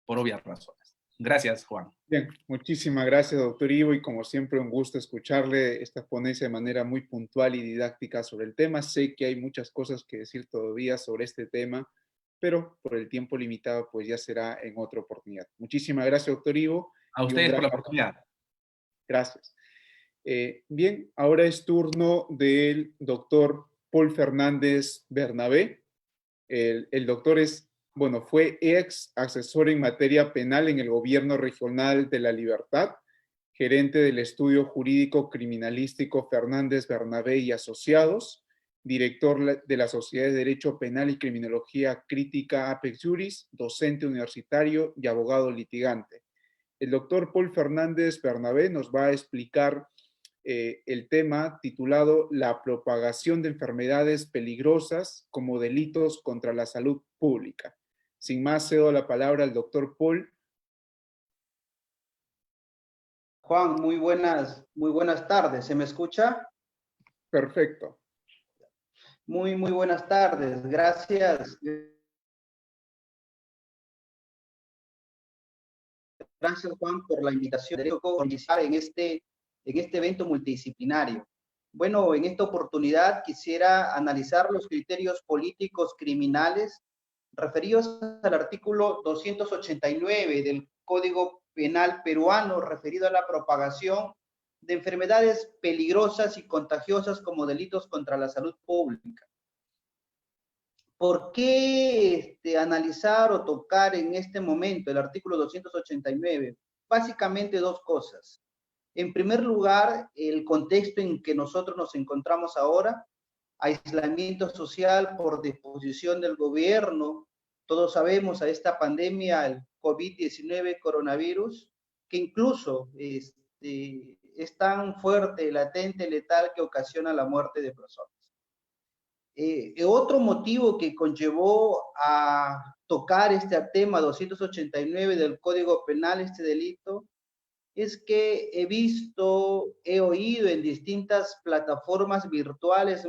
por obvias razones. Gracias, Juan. Bien, muchísimas gracias, doctor Ivo, y como siempre un gusto escucharle esta ponencia de manera muy puntual y didáctica sobre el tema. Sé que hay muchas cosas que decir todavía sobre este tema, pero por el tiempo limitado, pues ya será en otra oportunidad. Muchísimas gracias, doctor Ivo. A ustedes por la oportunidad. Gracias. Bien, ahora es turno del doctor Paul Fernández Bernabé. El doctor fue ex asesor en materia penal en el Gobierno Regional de La Libertad, gerente del estudio jurídico criminalístico Fernández Bernabé y Asociados, director de la Sociedad de Derecho Penal y Criminología Crítica Apex Juris, docente universitario y abogado litigante. El doctor Paul Fernández Bernabé nos va a explicar el tema titulado La propagación de enfermedades peligrosas como delitos contra la salud pública. Sin más, cedo la palabra al doctor Paul. Juan, muy buenas tardes. ¿Se me escucha? Perfecto. Muy buenas tardes. Gracias. Gracias, Juan, por la invitación de participar en este evento multidisciplinario. Bueno, en esta oportunidad quisiera analizar los criterios políticos criminales referidos al artículo 289 del Código Penal peruano, referido a la propagación de enfermedades peligrosas y contagiosas como delitos contra la salud pública. ¿Por qué analizar o tocar en este momento el artículo 289? Básicamente dos cosas. En primer lugar, el contexto en que nosotros nos encontramos ahora, aislamiento social por disposición del gobierno. Todos sabemos a esta pandemia, el COVID-19 coronavirus, que incluso es tan fuerte, latente, letal, que ocasiona la muerte de personas. Otro motivo que conllevó a tocar este tema 289 del Código Penal, este delito, es que he oído en distintas plataformas virtuales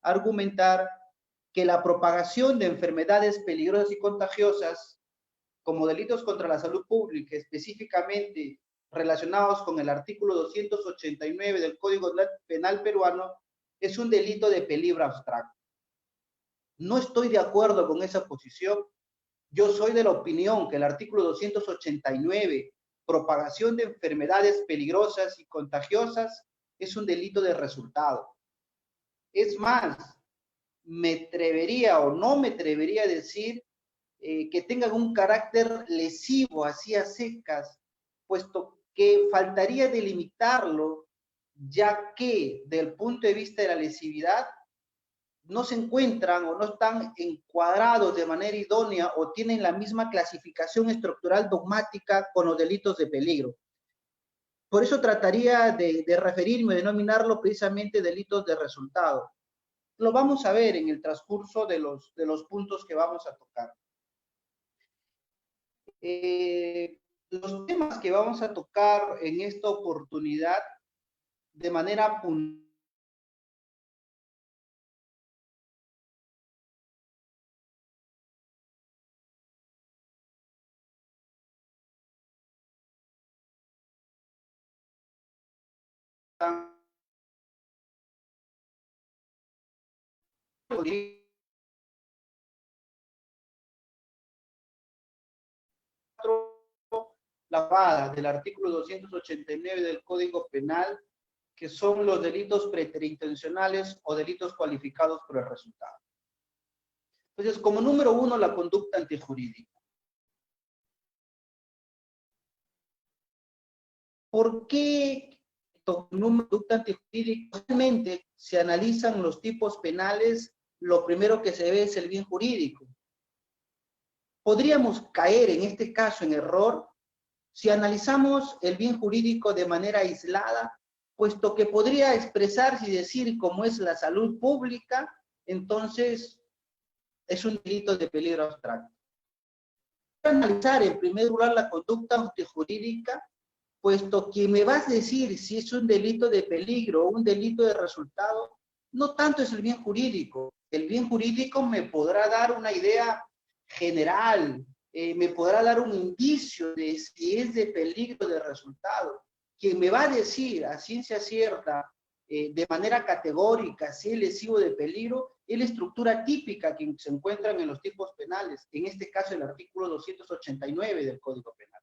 argumentar que la propagación de enfermedades peligrosas y contagiosas como delitos contra la salud pública, específicamente relacionados con el artículo 289 del Código Penal peruano, es un delito de peligro abstracto. No estoy de acuerdo con esa posición. Yo soy de la opinión que el artículo 289, propagación de enfermedades peligrosas y contagiosas, es un delito de resultado. Es más, me atrevería o no me atrevería a decir que tengan un carácter lesivo, así a secas, puesto que faltaría delimitarlo, ya que del punto de vista de la lesividad no se encuentran o no están encuadrados de manera idónea o tienen la misma clasificación estructural dogmática con los delitos de peligro. Por eso trataría de referirme, de denominarlo precisamente delitos de resultado. Lo vamos a ver en el transcurso de los puntos que vamos a tocar. Los temas que vamos a tocar en esta oportunidad de manera puntual lavadas del artículo 289 del Código Penal, que son los delitos preterintencionales o delitos cualificados por el resultado. Entonces, como número uno, la conducta antijurídica. ¿Por qué conducta antijurídica? Realmente, se analizan los tipos penales, lo primero que se ve es el bien jurídico. Podríamos caer en este caso en error si analizamos el bien jurídico de manera aislada, puesto que podría expresarse y decir cómo es la salud pública, entonces es un delito de peligro abstracto. Analizar en primer lugar la conducta antijurídica, puesto que me vas a decir si es un delito de peligro o un delito de resultado, no tanto es el bien jurídico. El bien jurídico me podrá dar una idea general me podrá dar un indicio de si es de peligro de resultado. Quien me va a decir a ciencia cierta, de manera categórica, si es lesivo de peligro, es la estructura típica que se encuentran en los tipos penales, en este caso el artículo 289 del Código Penal.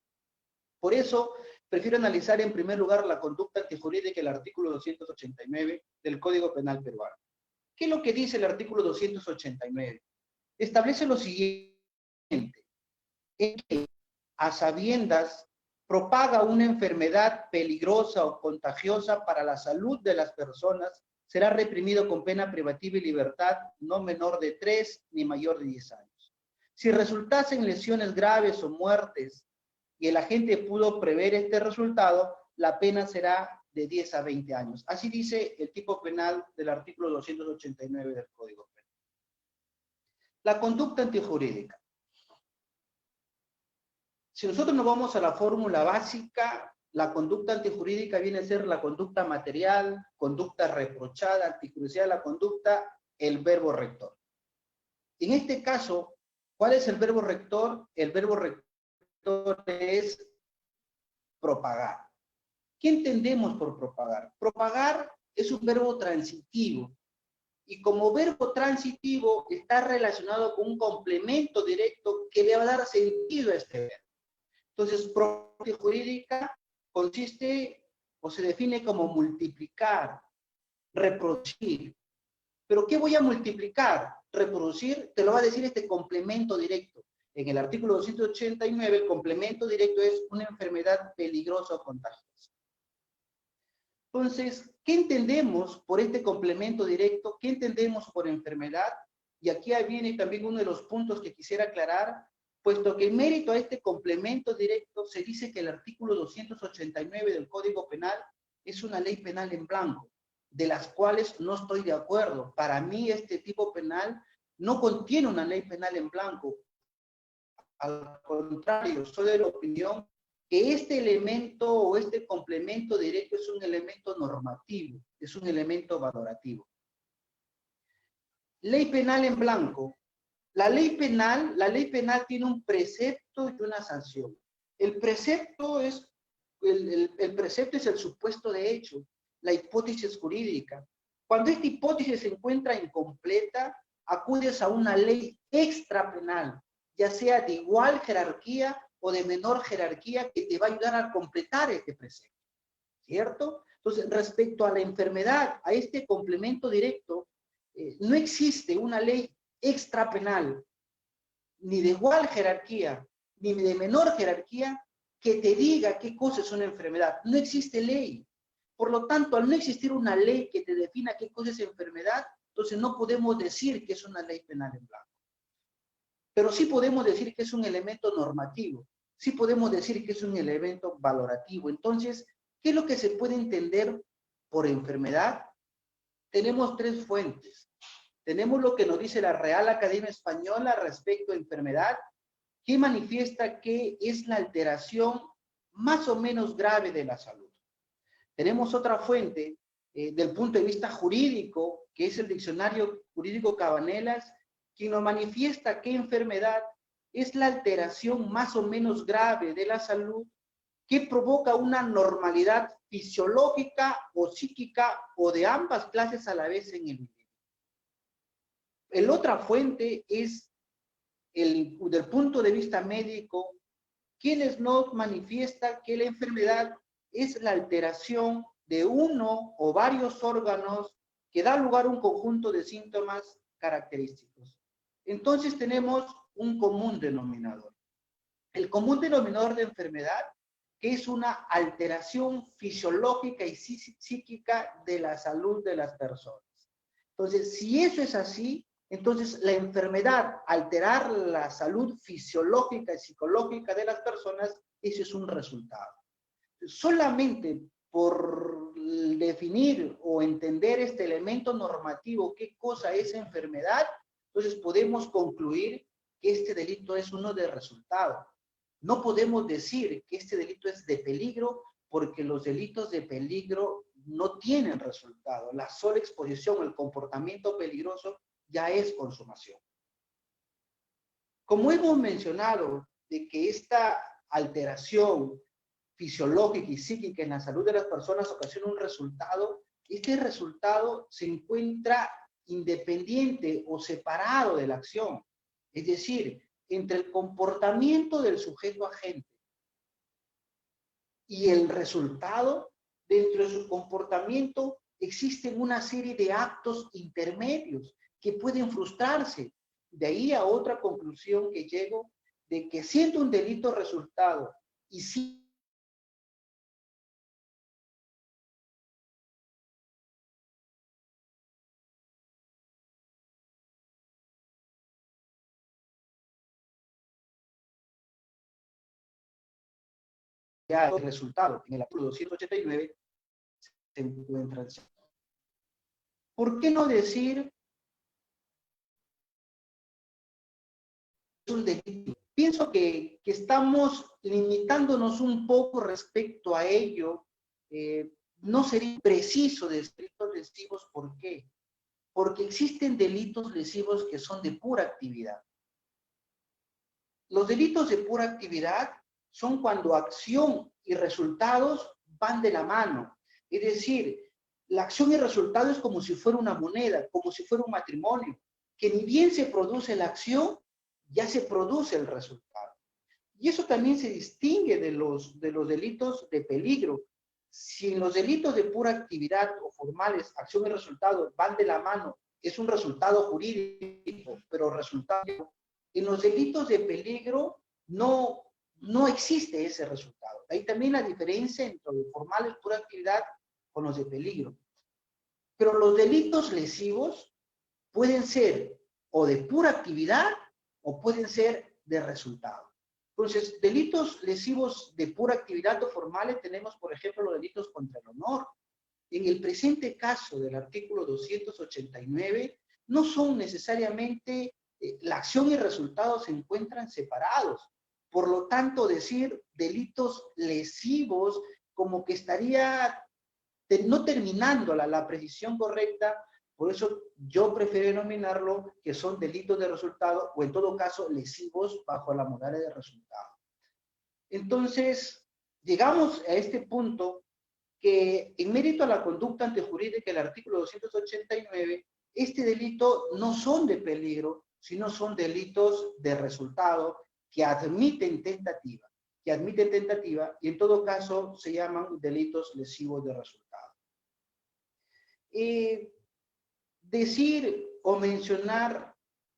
Por eso, prefiero analizar en primer lugar la conducta antijurídica del artículo 289 del Código Penal peruano. ¿Qué es lo que dice el artículo 289? Establece lo siguiente, en que a sabiendas propaga una enfermedad peligrosa o contagiosa para la salud de las personas, será reprimido con pena privativa y libertad no menor de 3 ni mayor de 10 años. Si resultasen lesiones graves o muertes y el agente pudo prever este resultado, la pena será de 10 a 20 años. Así dice el tipo penal del artículo 289 del Código Penal. La conducta antijurídica. Si nosotros nos vamos a la fórmula básica, la conducta antijurídica viene a ser la conducta material, conducta reprochada, antijurídica, la conducta, el verbo rector. En este caso, ¿cuál es el verbo rector? El verbo rector es propagar. ¿Qué entendemos por propagar? Propagar es un verbo transitivo. Y como verbo transitivo está relacionado con un complemento directo que le va a dar sentido a este verbo. Entonces, propiedad jurídica consiste o se define como multiplicar, reproducir. ¿Pero qué voy a multiplicar? Reproducir, te lo va a decir este complemento directo. En el artículo 289, el complemento directo es una enfermedad peligrosa o contagiosa. Entonces, ¿qué entendemos por este complemento directo? ¿Qué entendemos por enfermedad? Y aquí viene también uno de los puntos que quisiera aclarar, puesto que en mérito a este complemento directo se dice que el artículo 289 del Código Penal es una ley penal en blanco, de las cuales no estoy de acuerdo. Para mí este tipo penal no contiene una ley penal en blanco. Al contrario, soy de la opinión que este elemento o este complemento directo es un elemento normativo, es un elemento valorativo. Ley penal en blanco. La ley penal tiene un precepto y una sanción. El precepto es el supuesto de hecho, la hipótesis jurídica. Cuando esta hipótesis se encuentra incompleta, acudes a una ley extrapenal, ya sea de igual jerarquía o de menor jerarquía, que te va a ayudar a completar este precepto, ¿cierto? Entonces, respecto a la enfermedad, a este complemento directo, no existe una ley extrapenal, ni de igual jerarquía, ni de menor jerarquía, que te diga qué cosa es una enfermedad. No existe ley. Por lo tanto, al no existir una ley que te defina qué cosa es enfermedad, entonces no podemos decir que es una ley penal en blanco. Pero sí podemos decir que es un elemento normativo. Sí podemos decir que es un elemento valorativo. Entonces, ¿qué es lo que se puede entender por enfermedad? Tenemos tres fuentes. Tenemos lo que nos dice la Real Academia Española respecto a enfermedad, que manifiesta que es la alteración más o menos grave de la salud. Tenemos otra fuente del punto de vista jurídico, que es el Diccionario Jurídico Cabanelas, quien nos manifiesta que enfermedad es la alteración más o menos grave de la salud que provoca una normalidad fisiológica o psíquica o de ambas clases a la vez en el individuo. La otra fuente es del punto de vista médico, quienes nos manifiesta que la enfermedad es la alteración de uno o varios órganos que da lugar a un conjunto de síntomas característicos. Entonces tenemos un común denominador. El común denominador de enfermedad, que es una alteración fisiológica y psíquica de la salud de las personas. Entonces, si eso es así, entonces la enfermedad, alterar la salud fisiológica y psicológica de las personas, ese es un resultado. Solamente por definir o entender este elemento normativo, qué cosa es enfermedad, entonces podemos concluir que este delito es uno de resultado. No podemos decir que este delito es de peligro, porque los delitos de peligro no tienen resultado. La sola exposición, el comportamiento peligroso, ya es consumación. Como hemos mencionado, de que esta alteración fisiológica y psíquica en la salud de las personas ocasiona un resultado, este resultado se encuentra independiente o separado de la acción. Es decir, entre el comportamiento del sujeto agente y el resultado, dentro de su comportamiento existen una serie de actos intermedios que pueden frustrarse. De ahí a otra conclusión que llego, de que siendo un delito resultado y si ya el resultado en el artículo 289 se encuentra. ¿Por qué no decir un delito? Pienso que estamos limitándonos un poco respecto a ello. No sería preciso decir delitos lesivos. ¿Por qué? Porque existen delitos lesivos que son de pura actividad. Los delitos de pura actividad son cuando acción y resultados van de la mano. Es decir, la acción y resultado es como si fuera una moneda, como si fuera un matrimonio, que ni bien se produce la acción, ya se produce el resultado. Y eso también se distingue de los delitos de peligro. Si en los delitos de pura actividad o formales, acción y resultado van de la mano, es un resultado jurídico, pero resultado. En los delitos de peligro no existe ese resultado. Hay también la diferencia entre los formales pura actividad con los de peligro. Pero los delitos lesivos pueden ser o de pura actividad o pueden ser de resultado. Entonces, delitos lesivos de pura actividad o formales tenemos, por ejemplo, los delitos contra el honor. En el presente caso del artículo 289, no son necesariamente, la acción y resultados se encuentran separados. Por lo tanto, decir delitos lesivos como que estaría no terminando la precisión correcta. Por eso yo prefiero denominarlo que son delitos de resultado o en todo caso lesivos bajo la modalidad de resultado. Entonces, llegamos a este punto que en mérito a la conducta antejurídica del artículo 289, este delito no son de peligro, sino son delitos de resultado que admiten tentativa, y en todo caso se llaman delitos lesivos de resultado. Decir o mencionar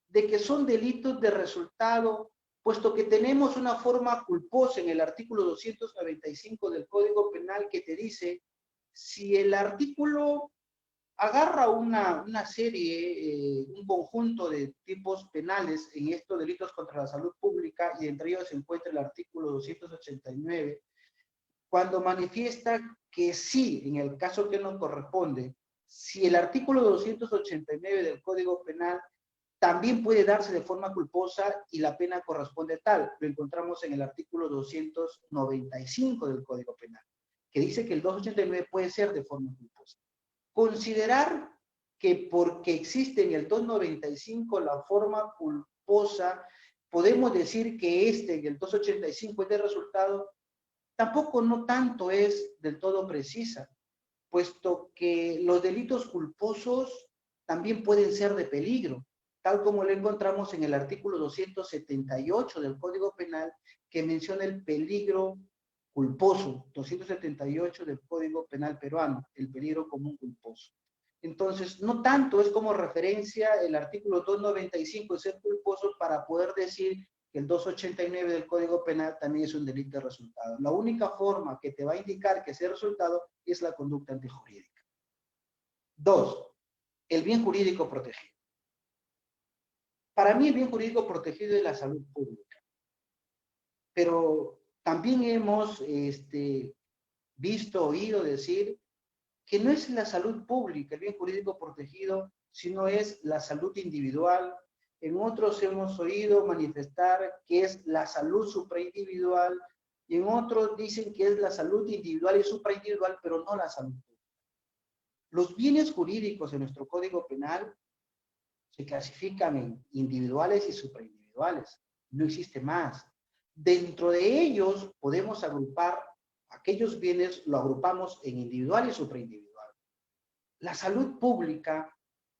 de que son delitos de resultado, puesto que tenemos una forma culposa en el artículo 295 del Código Penal que te dice, si el artículo agarra una serie, un conjunto de tipos penales en estos delitos contra la salud pública, y entre ellos se encuentra el artículo 289, cuando manifiesta que sí, en el caso que nos corresponde, si el artículo 289 del Código Penal también puede darse de forma culposa y la pena corresponde tal. Lo encontramos en el artículo 295 del Código Penal, que dice que el 289 puede ser de forma culposa. Considerar que porque existe en el 295 la forma culposa, podemos decir que en el 285 es de resultado, tampoco no tanto es del todo precisa, puesto que los delitos culposos también pueden ser de peligro, tal como lo encontramos en el artículo 278 del Código Penal, que menciona el peligro culposo, 278 del Código Penal peruano, el peligro común culposo. Entonces, no tanto es como referencia el artículo 295 de ser culposo para poder decir que el 289 del Código Penal también es un delito de resultado. La única forma que te va a indicar que sea resultado es la conducta antijurídica. 2. El bien jurídico protegido. Para mí el bien jurídico protegido es la salud pública. Pero también hemos visto, oído decir que no es la salud pública el bien jurídico protegido, sino es la salud individual. En otros hemos oído manifestar que es la salud supraindividual, y en otros dicen que es la salud individual y supraindividual, pero no la salud pública. Los bienes jurídicos en nuestro Código Penal se clasifican en individuales y supraindividuales. No existe más. Dentro de ellos podemos agrupar aquellos bienes, lo agrupamos en individual y supraindividual. La salud pública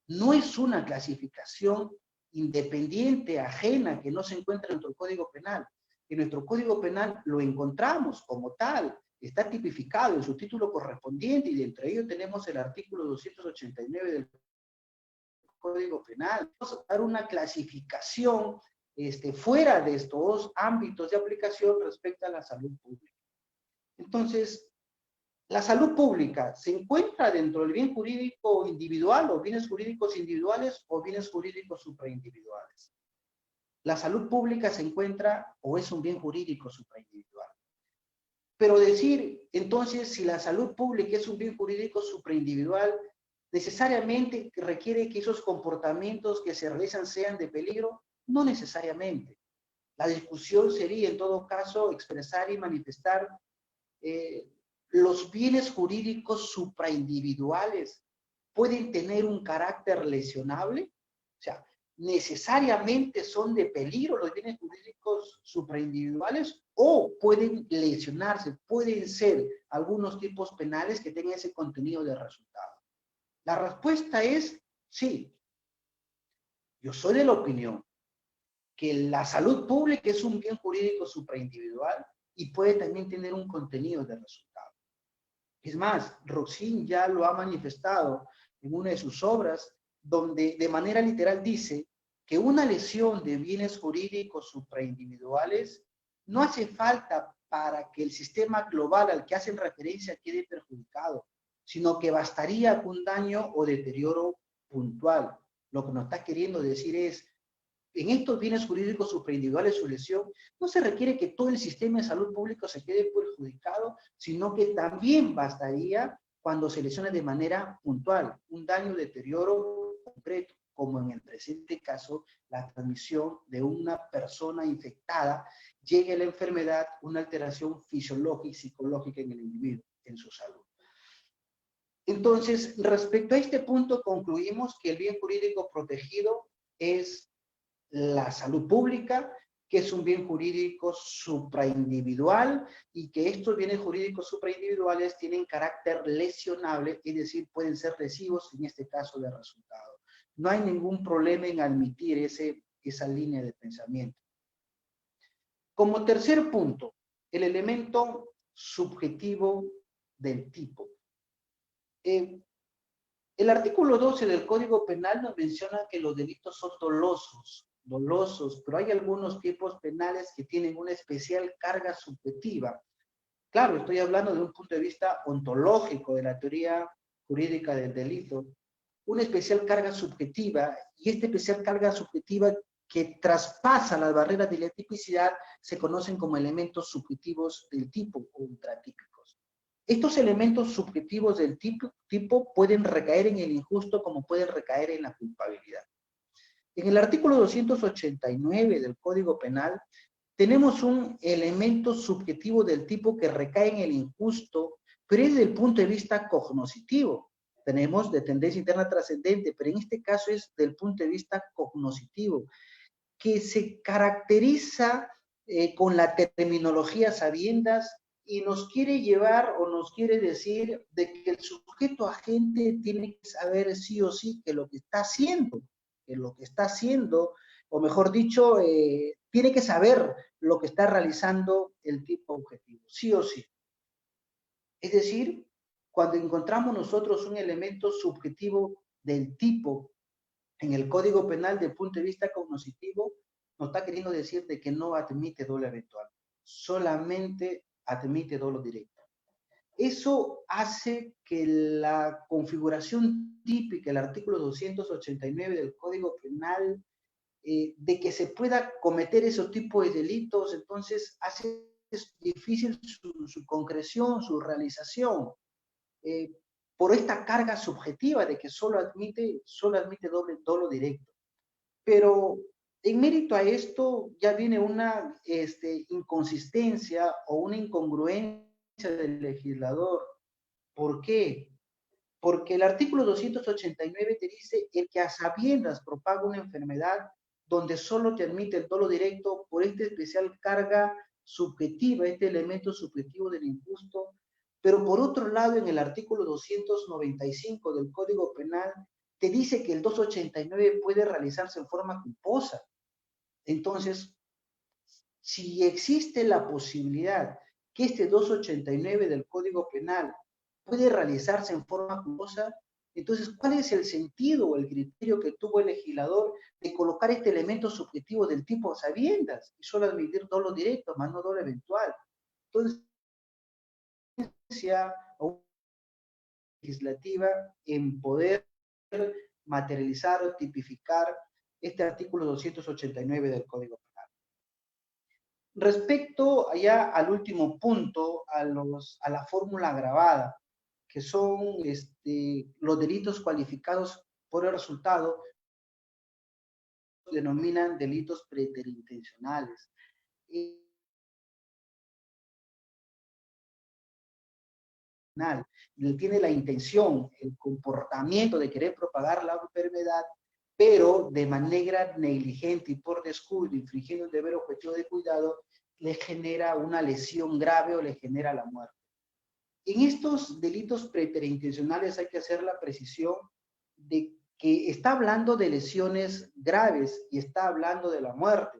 no es una clasificación independiente, ajena, que no se encuentra en nuestro Código Penal. En nuestro Código Penal lo encontramos como tal, está tipificado en su título correspondiente, y dentro de ello tenemos el artículo 289 del Código Penal. Vamos a dar una clasificación fuera de estos ámbitos de aplicación respecto a la salud pública. Entonces, la salud pública se encuentra dentro del bien jurídico individual, o bienes jurídicos individuales, o bienes jurídicos supraindividuales. La salud pública se encuentra o es un bien jurídico supraindividual. Pero decir, entonces, si la salud pública es un bien jurídico supraindividual, necesariamente requiere que esos comportamientos que se realizan sean de peligro. No necesariamente. La discusión sería, en todo caso, expresar y manifestar los bienes jurídicos supraindividuales pueden tener un carácter lesionable. O sea, necesariamente son de peligro los bienes jurídicos supraindividuales, o pueden lesionarse, pueden ser algunos tipos penales que tengan ese contenido de resultado. La respuesta es sí. Yo soy de la opinión que la salud pública es un bien jurídico supraindividual y puede también tener un contenido de resultado. Es más, Roxin ya lo ha manifestado en una de sus obras, donde de manera literal dice que una lesión de bienes jurídicos supraindividuales no hace falta para que el sistema global al que hacen referencia quede perjudicado, sino que bastaría un daño o deterioro puntual. Lo que nos está queriendo decir es, en estos bienes jurídicos supraindividuales, su lesión, no se requiere que todo el sistema de salud público se quede perjudicado, sino que también bastaría cuando se lesiona de manera puntual, un daño, deterioro concreto, como en el presente caso, la transmisión de una persona infectada, llegue a la enfermedad, una alteración fisiológica y psicológica en el individuo, en su salud. Entonces, respecto a este punto, concluimos que el bien jurídico protegido es la salud pública, que es un bien jurídico supraindividual, y que estos bienes jurídicos supraindividuales tienen carácter lesionable, es decir, pueden ser lesivos en este caso de resultado. No hay ningún problema en admitir esa línea de pensamiento. Como tercer punto, el elemento subjetivo del tipo. El artículo 12 del Código Penal nos menciona que los delitos son dolosos, pero hay algunos tipos penales que tienen una especial carga subjetiva. Claro, estoy hablando de un punto de vista ontológico de la teoría jurídica del delito, una especial carga subjetiva, y esta especial carga subjetiva que traspasa las barreras de la tipicidad se conocen como elementos subjetivos del tipo o ultratípicos. Estos elementos subjetivos del tipo pueden recaer en el injusto como pueden recaer en la culpabilidad. En el artículo 289 del Código Penal tenemos un elemento subjetivo del tipo que recae en el injusto, pero es desde el punto de vista cognoscitivo. Tenemos de tendencia interna trascendente, pero en este caso es del punto de vista cognoscitivo, que se caracteriza con la terminología sabiendas y nos quiere llevar o nos quiere decir de que el sujeto agente tiene que saber sí o sí que lo que está haciendo, o mejor dicho, tiene que saber lo que está realizando el tipo objetivo, sí o sí. Es decir, cuando encontramos nosotros un elemento subjetivo del tipo en el Código Penal desde el punto de vista cognoscitivo, nos está queriendo decir de que no admite dolo eventual, solamente admite dolo directo. Eso hace que la configuración típica, el artículo 289 del Código Penal, de que se pueda cometer ese tipo de delitos, entonces hace difícil su concreción, su realización, por esta carga subjetiva de que solo admite dolo directo. Pero en mérito a esto ya viene una inconsistencia o una incongruencia del legislador. ¿Por qué? Porque el artículo 289 te dice el que a sabiendas propaga una enfermedad donde solo te admite el dolo directo por esta especial carga subjetiva, este elemento subjetivo del injusto, pero por otro lado, en el artículo 295 del Código Penal, te dice que el 289 puede realizarse en forma culposa. Entonces, si existe la posibilidad que este 289 del Código Penal puede realizarse en forma culposa, entonces, ¿cuál es el sentido o el criterio que tuvo el legislador de colocar este elemento subjetivo del tipo sabiendas y solo admitir dolo directo, más no dolo eventual? Entonces, legislativa en poder materializar o tipificar este artículo 289 del Código Penal. Respecto allá al último punto, a la fórmula agravada, que son los delitos cualificados por el resultado, denominan delitos preterintencionales. Tiene la intención, el comportamiento de querer propagar la enfermedad, pero de manera negligente y por descuido, infringiendo el deber objetivo de cuidado, le genera una lesión grave o le genera la muerte. En estos delitos preterintencionales hay que hacer la precisión de que está hablando de lesiones graves y está hablando de la muerte.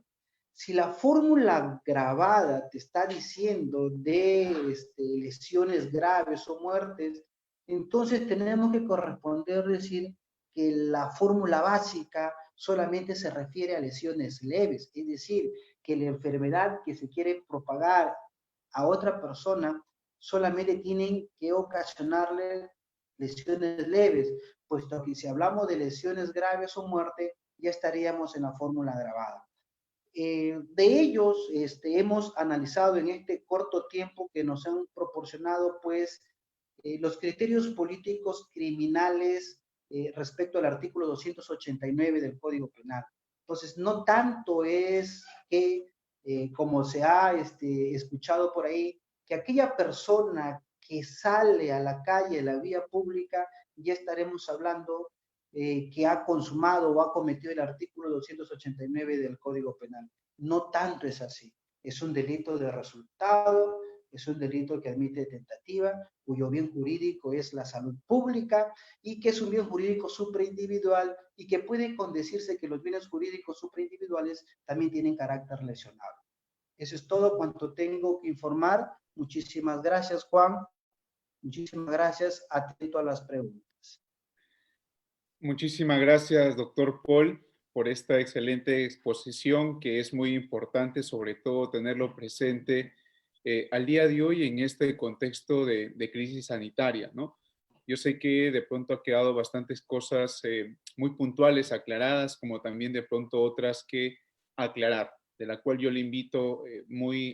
Si la fórmula agravada te está diciendo de lesiones graves o muertes, entonces tenemos que corresponder decir que la fórmula básica solamente se refiere a lesiones leves, es decir, que la enfermedad que se quiere propagar a otra persona solamente tienen que ocasionarle lesiones leves, puesto que si hablamos de lesiones graves o muerte, ya estaríamos en la fórmula agravada. De ellos hemos analizado en este corto tiempo que nos han proporcionado pues los criterios políticos criminales respecto al artículo 289 del Código Penal. Entonces, no tanto es que, como se ha escuchado por ahí, que aquella persona que sale a la calle, a la vía pública, ya estaremos hablando que ha consumado o ha cometido el artículo 289 del Código Penal. No tanto es así. Es un delito de resultado, es un delito que admite tentativa, cuyo bien jurídico es la salud pública y que es un bien jurídico supraindividual y que puede condecirse que los bienes jurídicos supraindividuales también tienen carácter lesionado. Eso es todo cuanto tengo que informar. Muchísimas gracias, Juan. Muchísimas gracias. Atento a las preguntas. Muchísimas gracias, doctor Paul, por esta excelente exposición que es muy importante, sobre todo tenerlo presente al día de hoy en este contexto de crisis sanitaria, ¿no? Yo sé que de pronto ha quedado bastantes cosas muy puntuales, aclaradas, como también de pronto otras que aclarar, de la cual yo le invito muy